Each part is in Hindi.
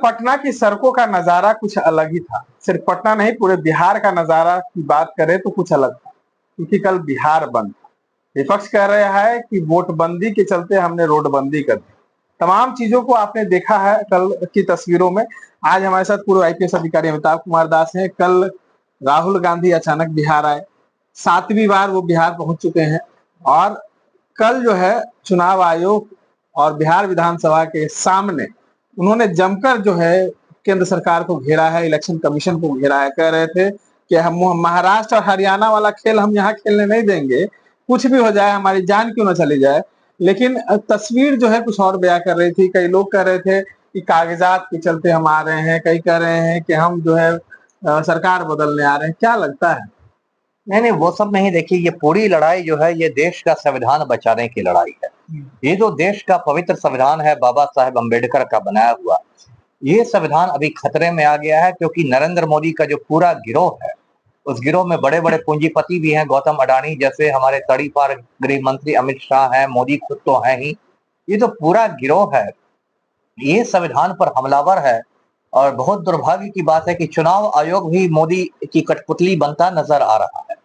पटना की सड़कों का नजारा कुछ अलग ही था। सिर्फ पटना नहीं, पूरे बिहार का नजारा की बात करें तो कुछ अलग था, क्योंकि कल बिहार बंद था। विपक्ष कह रहा है कि वोटबंदी के चलते हमने रोडबंदी कर दी। तमाम चीजों को आपने देखा है कल की तस्वीरों में। आज हमारे साथ पूर्व आईपीएस अधिकारी अमिताभ कुमार दास हैं। कल राहुल गांधी अचानक बिहार आए, 7वीं बार वो बिहार पहुंच चुके हैं, और कल जो है चुनाव आयोग और बिहार विधानसभा के सामने उन्होंने जमकर जो है केंद्र सरकार को घेरा है, इलेक्शन कमीशन को घेरा है। कह रहे थे कि हम महाराष्ट्र और हरियाणा वाला खेल हम यहाँ खेलने नहीं देंगे, कुछ भी हो जाए, हमारी जान क्यों ना चली जाए। लेकिन तस्वीर जो है कुछ और बयां कर रही थी। कई लोग कह रहे थे कि कागजात के चलते हम आ रहे हैं, कई कह रहे हैं कि हम जो है सरकार बदलने आ रहे हैं। क्या लगता है? नहीं नहीं, वो सब नहीं। देखिए, ये पूरी लड़ाई जो है ये देश का संविधान बचाने की लड़ाई है। ये जो देश का पवित्र संविधान है बाबा साहेब अम्बेडकर का बनाया हुआ, ये संविधान अभी खतरे में आ गया है, क्योंकि नरेंद्र मोदी का जो पूरा गिरोह है, उस गिरोह में बड़े बड़े पूंजीपति भी हैं, गौतम अडानी जैसे, हमारे तड़ीपार गृह मंत्री अमित शाह हैं, मोदी खुद तो है ही। ये जो पूरा गिरोह है ये संविधान पर हमलावर है, और बहुत दुर्भाग्य की बात है कि चुनाव आयोग भी मोदी की कठपुतली बनता नजर आ रहा है।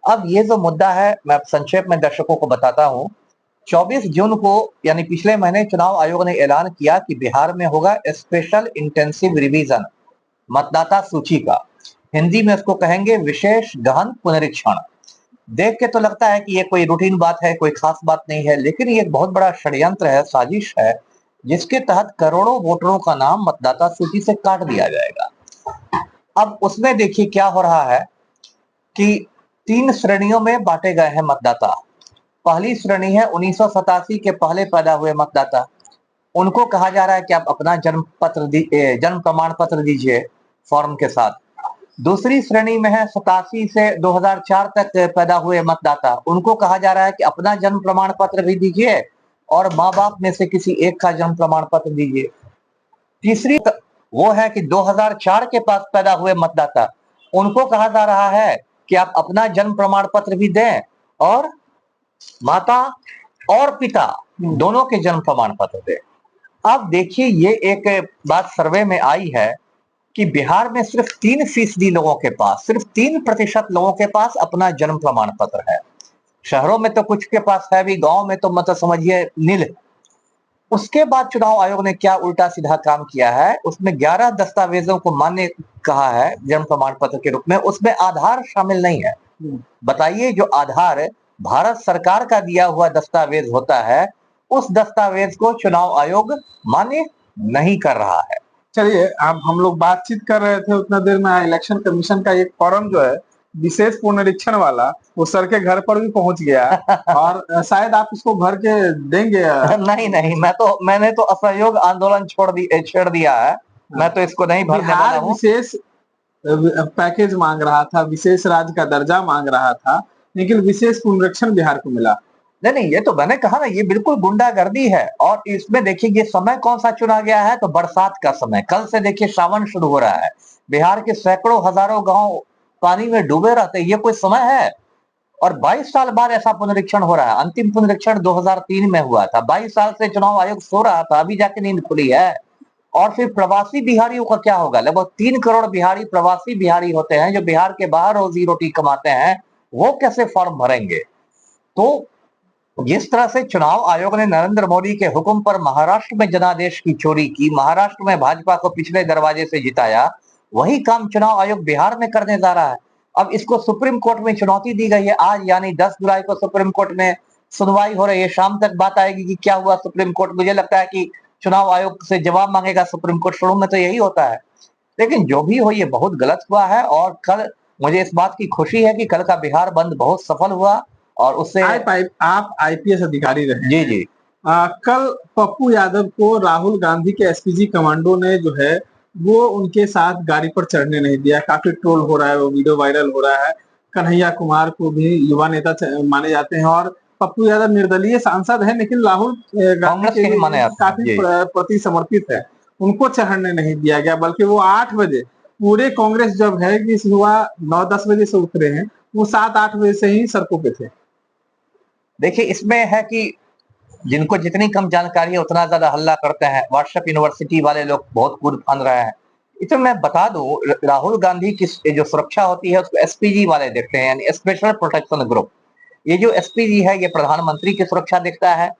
अब ये जो मुद्दा है, मैं संक्षेप में दर्शकों को बताता हूँ। 24 जून को यानी पिछले महीने चुनाव आयोग ने ऐलान किया कि बिहार में होगा स्पेशल इंटेंसिव रिवीजन मतदाता सूची का। हिंदी में इसको कहेंगे विशेष गहन पुनरीक्षण। देख के तो लगता है कि ये कोई रूटीन बात है, कोई खास बात नहीं है, लेकिन ये एक बहुत बड़ा षड्यंत्र है, साजिश है, जिसके तहत करोड़ों वोटरों का नाम मतदाता सूची से काट दिया जाएगा। अब उसमें देखिए क्या हो रहा है कि 3 श्रेणियों में बांटे गए हैं मतदाता। पहली श्रेणी है 1987 के पहले पैदा हुए मतदाता। उनको कहा जा रहा है कि आप अपना जन्म प्रमाण पत्र दीजिए फॉर्म के साथ। दूसरी श्रेणी में है 87 से 2004 तक पैदा हुए मतदाता। उनको कहा जा रहा है कि अपना जन्म प्रमाण पत्र भी दीजिए और माँ बाप में से किसी एक का जन्म प्रमाण पत्र दीजिए। तीसरी वो है कि 2004 के पास पैदा हुए मतदाता। उनको कहा जा रहा है कि आप अपना जन्म प्रमाण पत्र भी दें और माता और पिता दोनों के जन्म प्रमाण पत्र दें। अब देखिए, ये एक बात सर्वे में आई है कि बिहार में सिर्फ 3% लोगों के पास, सिर्फ 3% लोगों के पास अपना जन्म प्रमाण पत्र है। शहरों में तो कुछ के पास है भी, गांव में तो मतलब समझिए नील। उसके बाद चुनाव आयोग ने क्या उल्टा सीधा काम किया है, उसमें 11 दस्तावेजों को मान्य कहा है जन्म प्रमाण पत्र के रूप में। उसमें आधार शामिल नहीं है। बताइए, जो आधार भारत सरकार का दिया हुआ दस्तावेज होता है, उस दस्तावेज को चुनाव आयोग मान्य नहीं कर रहा है। चलिए, अब हम लोग बातचीत कर रहे थे, उतना देर में इलेक्शन कमीशन का एक फॉर्म जो है विशेष पुनरीक्षण वाला, वो सर के घर पर भी पहुंच गया और शायद आप इसको भर के देंगे। नहीं नहीं, मैंने तो असहयोग आंदोलन छेड़ दिया है। मैं तो इसको नहीं भरने वाला हूं। विशेष पैकेज मांग रहा था, विशेष राज्य का दर्जा मांग रहा था, लेकिन विशेष पुनरीक्षण बिहार को मिला। नहीं नहीं, ये तो मैंने कहा ना, ये बिल्कुल गुंडागर्दी है। और इसमें देखिए ये समय कौन सा चुना गया है, तो बरसात का समय। कल से देखिए सावन शुरू हो रहा है, बिहार के सैकड़ों हजारों गांव पानी में डूबे रहते हैं। ये कोई समय है? और 22 साल बाद ऐसा पुनरीक्षण हो रहा है। अंतिम पुनरीक्षण 2003 में हुआ था। 22 साल से चुनाव आयोग सो रहा था, अभी जाके नींद खुली है। और फिर प्रवासी बिहारियों का क्या होगा? लगभग 3 करोड़ बिहारी प्रवासी बिहारी होते हैं, जो बिहार के बाहर रोजी रोटी कमाते हैं। वो कैसे फॉर्म भरेंगे? तो जिस तरह से चुनाव आयोग ने नरेंद्र मोदी के हुक्म पर महाराष्ट्र में जनादेश की चोरी की, महाराष्ट्र में भाजपा को पिछले दरवाजे से जिताया, वही काम चुनाव आयोग बिहार में करने जा रहा है। अब इसको सुप्रीम कोर्ट में चुनौती दी गई है। आज यानी 10 जुलाई को सुप्रीम कोर्ट में सुनवाई हो रही है। शाम तक बात आएगी कि क्या हुआ सुप्रीम कोर्ट। मुझे लगता है कि चुनाव आयोग से जवाब मांगेगा सुप्रीम कोर्ट। शुरू में तो यही होता है, लेकिन जो भी हो ये बहुत गलत हुआ है। और कल मुझे इस बात की खुशी है कि कल का बिहार बंद बहुत सफल हुआ, और उससे आप आईपीएस अधिकारी रहे। जी जी। कल पप्पू यादव को राहुल गांधी के एसपीजी कमांडो ने जो है वो उनके साथ गाड़ी पर चढ़ने नहीं दिया। काफी ट्रोल हो रहा है, वो वीडियो वायरल हो रहा है। कन्हैया कुमार को भी युवा नेता माने जाते हैं, और पप्पू यादव निर्दलीय सांसद है, लेकिन राहुल गांधी के काफी प्रति समर्पित है। उनको चढ़ने नहीं दिया गया, बल्कि वो 8 बजे पूरे कांग्रेस जब है कि सुबह 9-10 बजे से उतरे हैं, वो 7-8 बजे से ही सड़कों पे थे। देखिए, इसमें है कि जिनको जितनी कम जानकारी है उतना ज्यादा हल्ला करते हैं। व्हाट्सएप यूनिवर्सिटी वाले लोग बहुत कूद फान रहे हैं। इसे मैं बता दूं, राहुल गांधी की जो सुरक्षा होती है उसको एसपीजी वाले देखते हैं, यानी स्पेशल प्रोटेक्शन ग्रुप। ये जो एसपीजी है ये प्रधानमंत्री की सुरक्षा देखता है,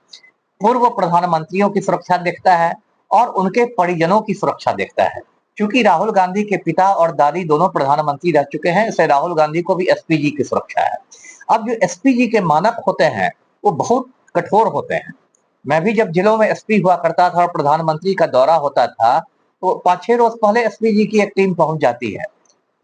पूर्व प्रधानमंत्रियों की सुरक्षा देखता है और उनके परिजनों की सुरक्षा देखता है। क्योंकि राहुल गांधी के पिता और दादी दोनों प्रधानमंत्री रह चुके हैं, इसलिए राहुल गांधी को भी एसपीजी की सुरक्षा है। अब जो एसपीजी के मानक होते हैं वो बहुत कठोर होते हैं। मैं भी जब जिलों में एसपी हुआ करता था और प्रधानमंत्री का दौरा होता था तो 5-6 रोज पहले एसपीजी की एक टीम पहुंच जाती है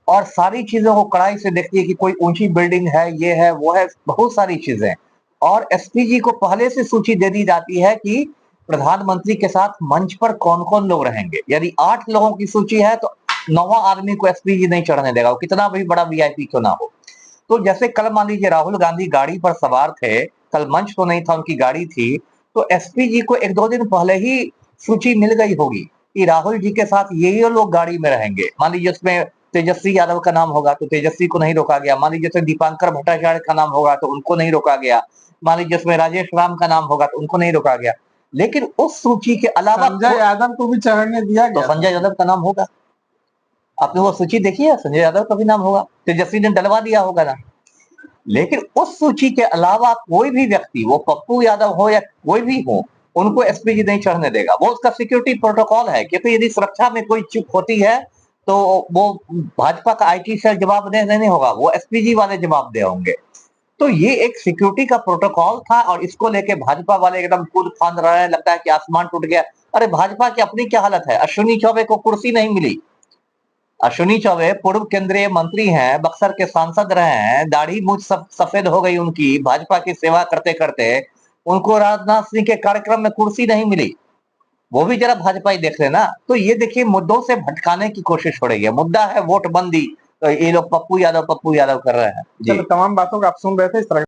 और सारी चीजों को कड़ाई से देखती है कि कोई ऊंची बिल्डिंग है, ये है, वो है, बहुत सारी चीजें। और एसपीजी को पहले से सूची दे दी जाती है कि प्रधानमंत्री के साथ मंच पर कौन कौन लोग रहेंगे। यदि 8 लोगों की सूची है तो 9वां आदमी को एसपीजी नहीं चढ़ने देगा, वो कितना भी बड़ा वीआईपी क्यों ना हो। तो जैसे कल मान लीजिए राहुल गांधी गाड़ी पर सवार थे, कल मंच तो नहीं था, उनकी गाड़ी थी, तो एसपीजी को 1-2 दिन पहले ही सूची मिल गई होगी कि राहुल जी के साथ यही लोग गाड़ी में रहेंगे। मान लीजिए उसमें तेजस्वी यादव का नाम होगा तो तेजस्वी को नहीं रोका गया। मान लीजिए दीपांकर भट्टाचार्य का नाम होगा तो उनको नहीं रोका गया। मान लीजिए उसमें राजेश राम का नाम होगा तो उनको नहीं रोका गया। लेकिन उस सूची के अलावा संजय यादव को भी चढ़ने दिया तो गया संजय यादव का नाम होगा। आपने वो सूची देखी है? संजय यादव का भी नाम होगा, तेजस्वी ने डलवा दिया होगा ना। लेकिन उस सूची के अलावा कोई भी व्यक्ति, वो पप्पू यादव हो या कोई भी हो, उनको एसपीजी नहीं चढ़ने देगा। वो उसका सिक्योरिटी प्रोटोकॉल है, क्योंकि यदि सुरक्षा में कोई चूक होती है तो वो भाजपा का आईटी सेल जवाब नहीं होगा, वो एसपीजी वाले जवाब दे होंगे। तो ये एक सिक्योरिटी का प्रोटोकॉल था और इसको लेके भाजपा वाले एकदम कूद फांद रहे हैं, लगता है कि आसमान टूट गया। अरे भाजपा की अपनी क्या हालत है, अश्विनी चौबे को कुर्सी नहीं मिली। अश्विनी चौबे पूर्व केंद्रीय मंत्री हैं, बक्सर के सांसद रहे हैं, दाढ़ी मूछ सब सफेद हो गई उनकी भाजपा की सेवा करते करते। उनको राजनाथ सिंह के कार्यक्रम में कुर्सी नहीं मिली, वो भी जरा भाजपा ही देख लेना। तो ये देखिए मुद्दों से भटकाने की कोशिश हो रही है। मुद्दा है वोट बंदी, तो ये लोग पप्पू यादव कर रहे हैं जी। चलो, तमाम बातों को आप सुन रहे थे इस तरह